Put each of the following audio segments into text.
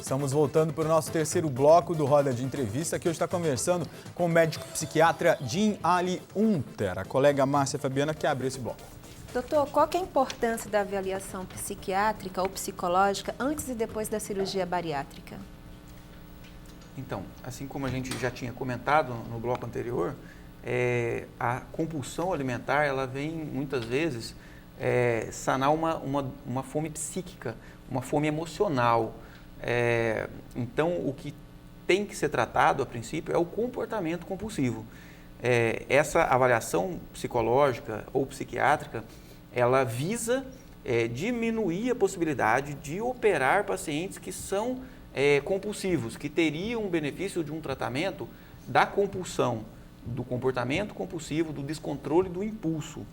Estamos voltando para o nosso terceiro bloco do Roda de Entrevista, que hoje está conversando com o médico psiquiatra Jim Ali Unter. A colega Márcia Fabiana que abre esse bloco. Doutor, qual que é a importância da avaliação psiquiátrica ou psicológica antes e depois da cirurgia bariátrica? Então, assim como a gente já tinha comentado no bloco anterior, a compulsão alimentar, ela vem muitas vezes sanar uma fome psíquica, uma fome emocional. Então, o que tem que ser tratado, a princípio, é o comportamento compulsivo. Essa avaliação psicológica ou psiquiátrica, ela visa diminuir a possibilidade de operar pacientes que são compulsivos, que teriam um benefício de um tratamento da compulsão, do comportamento compulsivo, do descontrole do impulso,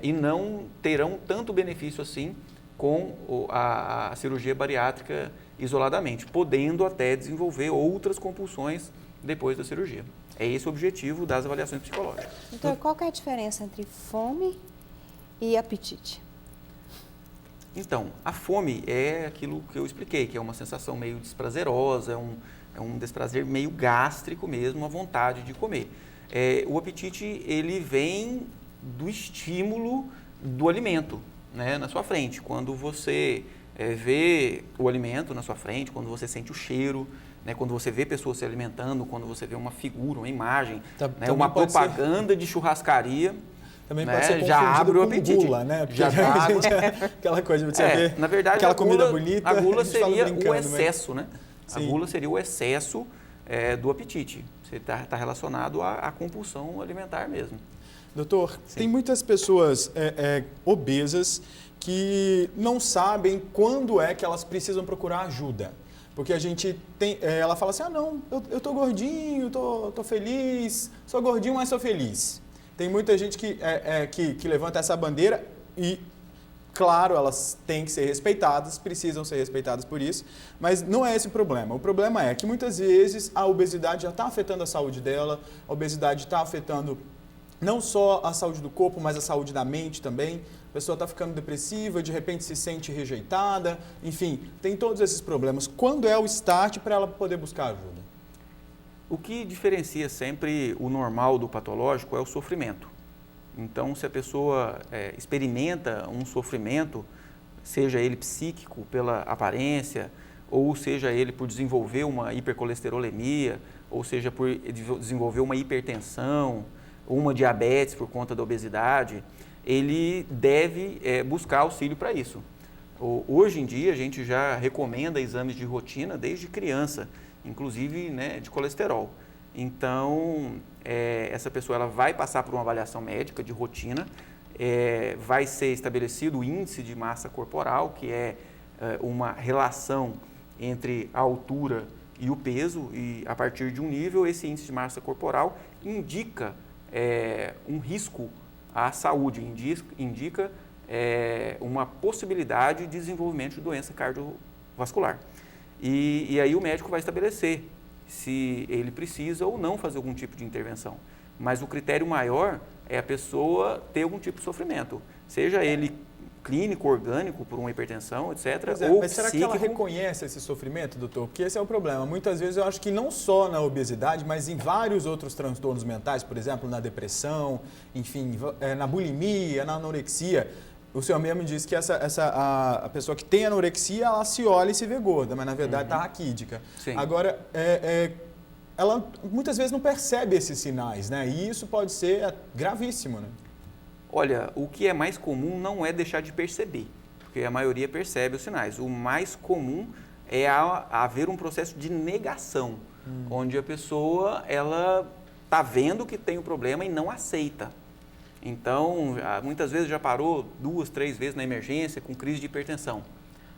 e não terão tanto benefício assim com a cirurgia bariátrica isoladamente, podendo até desenvolver outras compulsões depois da cirurgia. É esse o objetivo das avaliações psicológicas. Então, qual que é a diferença entre fome e apetite? Então, a fome é aquilo que eu expliquei, que é uma sensação meio desprazerosa, é um desprazer meio gástrico mesmo, a vontade de comer. O apetite, ele vem do estímulo do alimento, né, na sua frente. Quando você vê o alimento na sua frente, quando você sente o cheiro, né, quando você vê pessoas se alimentando, quando você vê uma figura, uma imagem, né, uma propaganda de churrascaria, também né, pode ser já abre o com apetite. gula, né? Já dá aquela coisa de você ver, na verdade, aquela comida bonita. A gula seria o mas... excesso, né? Sim. A gula seria o excesso do apetite. Você está relacionado à compulsão alimentar mesmo. Doutor, Sim. Tem muitas pessoas obesas que não sabem quando é que elas precisam procurar ajuda. Porque a gente tem, ela fala assim, não, eu tô gordinho, tô feliz, sou gordinho, mas sou feliz. Tem muita gente que levanta essa bandeira e, claro, elas têm que ser respeitadas, precisam ser respeitadas por isso, mas não é esse o problema. O problema é que muitas vezes a obesidade já está afetando a saúde dela, a obesidade está afetando não só a saúde do corpo, mas a saúde da mente também. A pessoa está ficando depressiva, de repente se sente rejeitada, enfim, tem todos esses problemas. Quando é o start para ela poder buscar ajuda? O que diferencia sempre o normal do patológico é o sofrimento. Então, se a pessoa experimenta um sofrimento, seja ele psíquico pela aparência, ou seja ele por desenvolver uma hipercolesterolemia, ou seja por desenvolver uma hipertensão, ou uma diabetes por conta da obesidade, ele deve buscar auxílio para isso. Hoje em dia, a gente já recomenda exames de rotina desde criança, inclusive, né, de colesterol. Então, essa pessoa ela vai passar por uma avaliação médica de rotina, vai ser estabelecido o índice de massa corporal, que é uma relação entre a altura e o peso, e a partir de um nível, esse índice de massa corporal indica um risco à saúde, indica uma possibilidade de desenvolvimento de doença cardiovascular. E aí o médico vai estabelecer se ele precisa ou não fazer algum tipo de intervenção. Mas o critério maior é a pessoa ter algum tipo de sofrimento, seja ele clínico, orgânico, por uma hipertensão, etc. Ou mas será psíquico. que ela reconhece esse sofrimento, doutor? Porque esse é o problema. Muitas vezes eu acho que não só na obesidade, mas em vários outros transtornos mentais, por exemplo, na depressão, enfim, na bulimia, na anorexia. O senhor mesmo disse que a pessoa que tem anorexia, ela se olha e se vê gorda, mas na verdade está raquídica. Sim. Agora, ela muitas vezes não percebe esses sinais, né? E isso pode ser gravíssimo, né? Olha, o que é mais comum não é deixar de perceber, porque a maioria percebe os sinais. O mais comum é haver um processo de negação, onde a pessoa ela está vendo que tem um problema e não aceita. Então, muitas vezes já parou 2, 3 vezes na emergência com crise de hipertensão.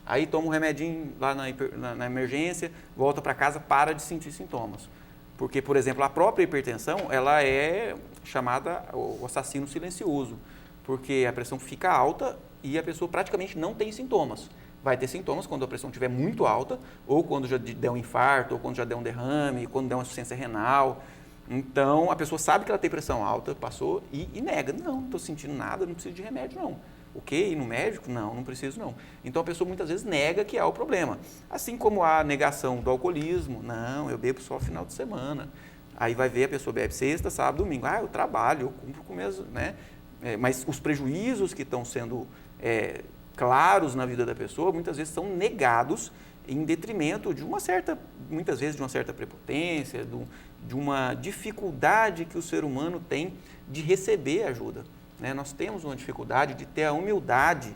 Aí toma um remedinho lá na emergência, volta para casa, para de sentir sintomas. Porque, por exemplo, a própria hipertensão, ela é chamada o assassino silencioso, porque a pressão fica alta e a pessoa praticamente não tem sintomas. Vai ter sintomas quando a pressão estiver muito alta, ou quando já der um infarto, ou quando já der um derrame, quando der uma insuficiência renal. Então, a pessoa sabe que ela tem pressão alta, passou e nega. Não estou sentindo nada, não preciso de remédio, não. O quê? Ir no médico? Não, não preciso não. Então a pessoa muitas vezes nega que há o problema. Assim como a negação do alcoolismo. Não, eu bebo só final de semana. Aí vai ver, a pessoa bebe sexta, sábado, domingo. Eu trabalho, eu cumpro com mesmo, né? Mas os prejuízos que estão sendo claros na vida da pessoa, muitas vezes são negados em detrimento de muitas vezes de uma certa prepotência, de uma dificuldade que o ser humano tem de receber ajuda. Né? Nós temos uma dificuldade de ter a humildade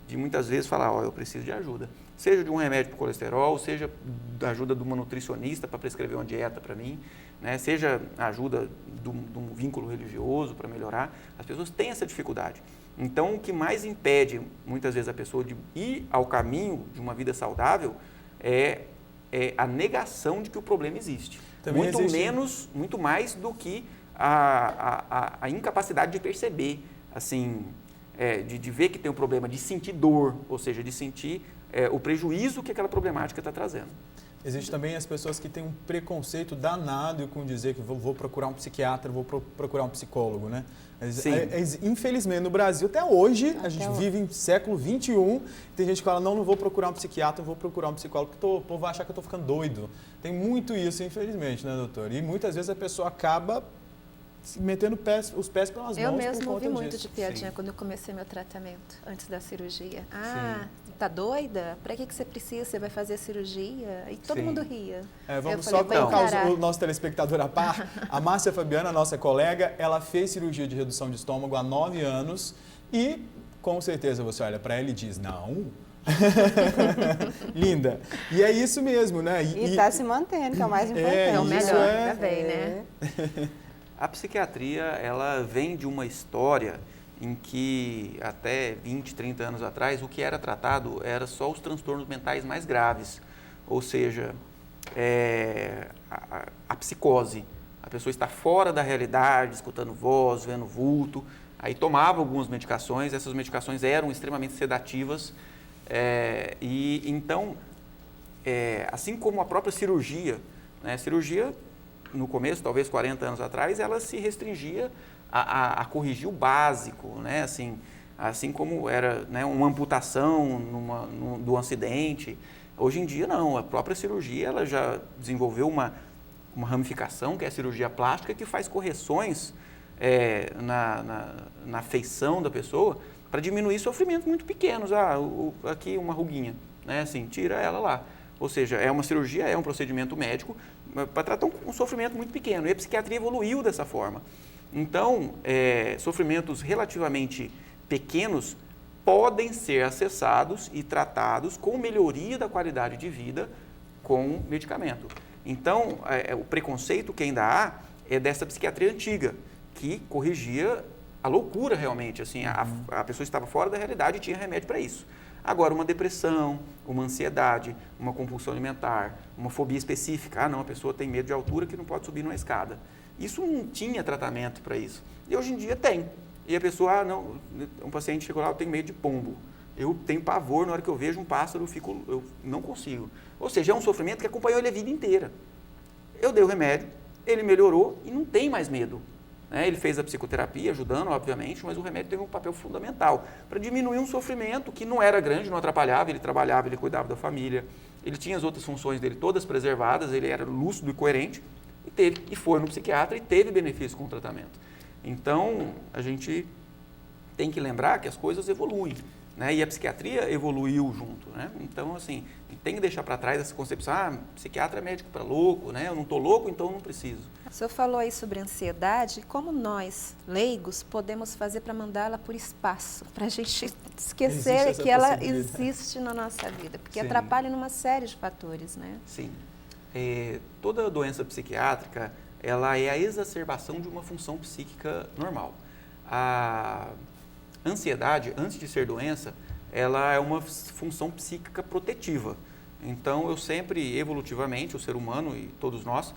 de muitas vezes falar, eu preciso de ajuda. Seja de um remédio para o colesterol, seja da ajuda de uma nutricionista para prescrever uma dieta para mim, né? Seja a ajuda de um vínculo religioso para melhorar. As pessoas têm essa dificuldade. Então, o que mais impede, muitas vezes, a pessoa de ir ao caminho de uma vida saudável é a negação de que o problema existe. Também Muito mais do que a incapacidade de perceber, assim, de ver que tem um problema, de sentir dor, ou seja, de sentir o prejuízo que aquela problemática está trazendo. Existe também as pessoas que têm um preconceito danado com dizer que vou procurar um psiquiatra, vou procurar um psicólogo, né? Infelizmente, no Brasil, até hoje, a gente vive em século XXI, tem gente que fala, não vou procurar um psiquiatra, vou procurar um psicólogo, porque o povo vai achar que eu estou ficando doido. Tem muito isso, infelizmente, né, doutor? E muitas vezes a pessoa acaba metendo os pés pelas mãos. Eu mesmo ouvi muito disso. de piadinha Sim. quando eu comecei meu tratamento, antes da cirurgia. Tá doida? Pra que você precisa? Você vai fazer a cirurgia? E todo Sim. mundo ria. Vamos eu falei, só colocar encarar. o nosso telespectador a par. A Márcia Fabiana, nossa colega, ela fez cirurgia de redução de estômago há 9 anos e, com certeza, você olha para ela e diz, não... Linda. E é isso mesmo, né? E está se mantendo, que é o mais importante. É o isso melhor, ainda bem, né? A psiquiatria, ela vem de uma história em que até 20, 30 anos atrás, o que era tratado era só os transtornos mentais mais graves, ou seja, a psicose. A pessoa está fora da realidade, escutando voz, vendo vulto, aí tomava algumas medicações, essas medicações eram extremamente sedativas, e então, assim como a própria cirurgia, né, cirurgia, no começo, talvez 40 anos atrás, ela se restringia a corrigir o básico, né? Assim como era, né, uma amputação do acidente. Hoje em dia, não. A própria cirurgia ela já desenvolveu uma ramificação, que é a cirurgia plástica, que faz correções na feição da pessoa para diminuir sofrimentos muito pequenos. Aqui uma ruguinha, né? Assim, tira ela lá. Ou seja, é uma cirurgia, é um procedimento médico para tratar um sofrimento muito pequeno. E a psiquiatria evoluiu dessa forma. Então, sofrimentos relativamente pequenos podem ser acessados e tratados com melhoria da qualidade de vida com medicamento. Então, o preconceito que ainda há é dessa psiquiatria antiga, que corrigia a loucura realmente. Assim, a pessoa estava fora da realidade e tinha remédio para isso. Agora, uma depressão, uma ansiedade, uma compulsão alimentar, uma fobia específica. Não, a pessoa tem medo de altura que não pode subir numa escada. Isso não tinha tratamento para isso. E hoje em dia tem. E a pessoa, um paciente chegou lá, eu tenho medo de pombo. Eu tenho pavor, na hora que eu vejo um pássaro, eu não consigo. Ou seja, é um sofrimento que acompanhou ele a vida inteira. Eu dei o remédio, ele melhorou e não tem mais medo. Ele fez a psicoterapia, ajudando, obviamente, mas o remédio teve um papel fundamental para diminuir um sofrimento que não era grande, não atrapalhava, ele trabalhava, ele cuidava da família, ele tinha as outras funções dele todas preservadas, ele era lúcido e coerente, e foi no psiquiatra e teve benefício com o tratamento. Então, a gente tem que lembrar que as coisas evoluem, né? E a psiquiatria evoluiu junto, né? Então, assim, tem que deixar para trás essa concepção, psiquiatra é médico para louco, né? Eu não estou louco, então eu não preciso. O senhor falou aí sobre ansiedade, como nós, leigos, podemos fazer para mandá-la por espaço, para a gente esquecer que ela existe na nossa vida, porque Sim. atrapalha numa série de fatores, né? Sim. Toda doença psiquiátrica, ela é a exacerbação de uma função psíquica normal. A ansiedade, antes de ser doença, ela é uma função psíquica protetiva. Então, eu sempre, evolutivamente, o ser humano e todos nós,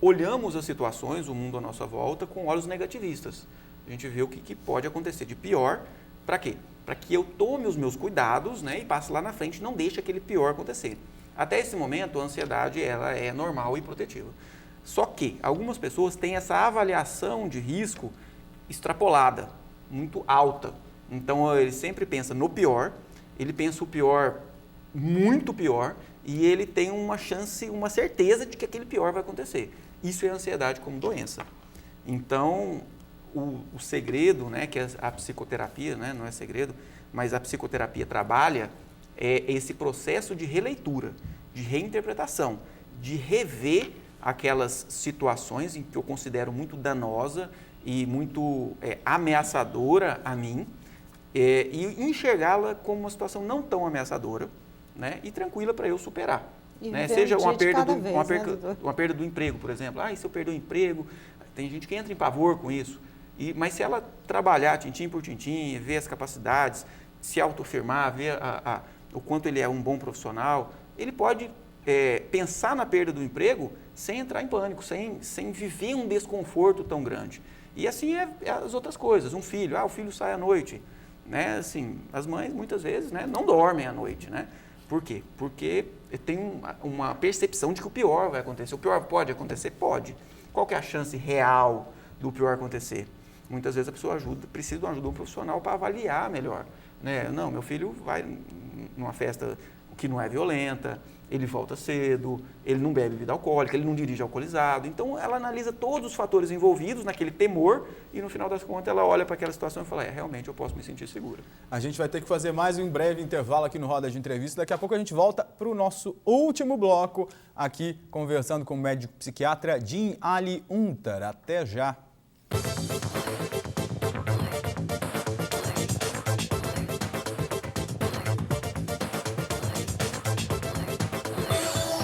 olhamos as situações, o mundo à nossa volta, com olhos negativistas. A gente vê o que pode acontecer de pior. Para quê? Para que eu tome os meus cuidados, né, e passe lá na frente e não deixe aquele pior acontecer. Até esse momento, a ansiedade ela é normal e protetiva. Só que algumas pessoas têm essa avaliação de risco extrapolada, muito alta. Então, ele sempre pensa no pior, ele pensa o pior, muito pior, e ele tem uma chance, uma certeza de que aquele pior vai acontecer. Isso é ansiedade como doença. Então, o segredo, né, que a psicoterapia, né, não é segredo, mas a psicoterapia trabalha é esse processo de releitura, de reinterpretação, de rever aquelas situações em que eu considero muito danosa e muito ameaçadora a mim, e enxergá-la como uma situação não tão ameaçadora, né, e tranquila para eu superar. Né? Seja uma perda do emprego, por exemplo. E se eu perder o emprego? Tem gente que entra em pavor com isso. Mas se ela trabalhar tintim por tintim, ver as capacidades, se autoafirmar, ver o quanto ele é um bom profissional, ele pode pensar na perda do emprego sem entrar em pânico, sem viver um desconforto tão grande. E assim é as outras coisas. Um filho, o filho sai à noite. Né? Assim, as mães, muitas vezes, né, não dormem à noite. Né? Por quê? Porque tem uma percepção de que o pior vai acontecer. O pior pode acontecer? Pode. Qual que é a chance real do pior acontecer? Muitas vezes a pessoa precisa de uma ajuda profissional para avaliar melhor. Né? Não, meu filho vai numa festa que não é violenta, ele volta cedo, ele não bebe bebida alcoólica, ele não dirige alcoolizado. Então, ela analisa todos os fatores envolvidos naquele temor e, no final das contas, ela olha para aquela situação e fala, realmente eu posso me sentir segura. A gente vai ter que fazer mais um breve intervalo aqui no Roda de Entrevista. Daqui a pouco a gente volta para o nosso último bloco, aqui conversando com o médico psiquiatra Jim Ali Unter. Até já!